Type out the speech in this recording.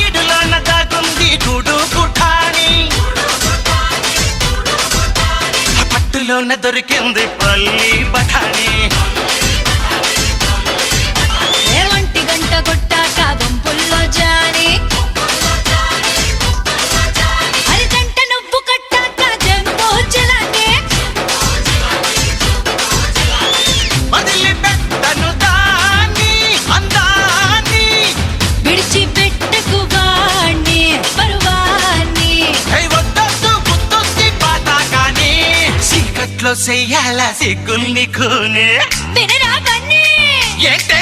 ఇడులోన దాగుంది గూడు పుఠాని, పట్టులోన దొరికింది పల్లి బఠాని. ఏమంటి గంట కొట్టాక గుంపుల్లో జాని, అరిగంట నువ్వు కట్టాక జంబో జలాని. వదిలిపెట్టను దాన్ని అందాన్ని, విడిచిపెట్టకు వాణ్ణి పరువాన్ని. వద్దొద్దు గుర్తొచ్చి పాతాకాని, చీకట్లో చెయ్యాల సిగ్గుల్ని కూని. వినరా కన్నీ ఏంటే